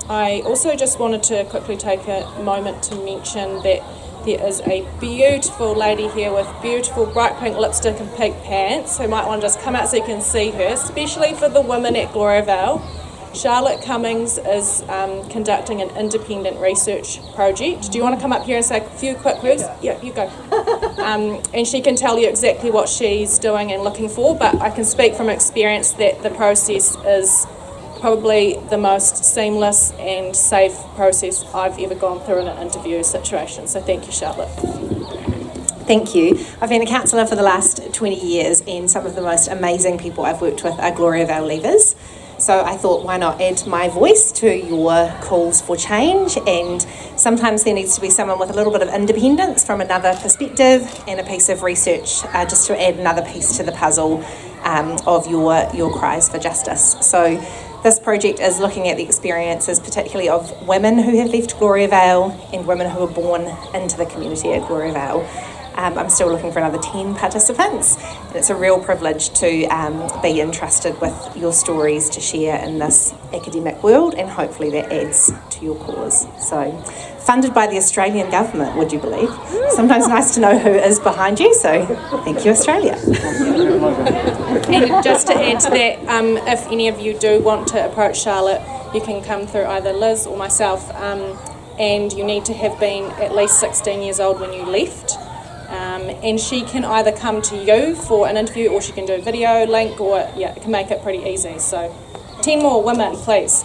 I also just wanted to quickly take a moment to mention that there is a beautiful lady here with beautiful bright pink lipstick and pink pants who might want to just come out so you can see her, especially for the women at Gloriavale. Charlotte Cummings is conducting an independent research project. Do you want to come up here and say a few quick words? Yeah, you go. And she can tell you exactly what she's doing and looking for, but I can speak from experience that the process is probably the most seamless and safe process I've ever gone through in an interview situation. So thank you, Charlotte. Thank you. I've been a counsellor for the last 20 years, and some of the most amazing people I've worked with are Gloriavale Leavers. So I thought, why not add my voice to your calls for change? And sometimes there needs to be someone with a little bit of independence from another perspective and a piece of research just to add another piece to the puzzle of your cries for justice. So this project is looking at the experiences particularly of women who have left Gloriavale and women who were born into the community at Gloriavale. I'm still looking for another 10 participants, and it's a real privilege to be entrusted with your stories to share in this academic world, and hopefully that adds to your cause. So, funded by the Australian government, would you believe? Sometimes nice to know who is behind you, so thank you, Australia. And just to add to that, if any of you do want to approach Charlotte, you can come through either Liz or myself, and you need to have been at least 16 years old when you left. And she can either come to you for an interview, or she can do a video link, or it can make it pretty easy. So 10 more women, please.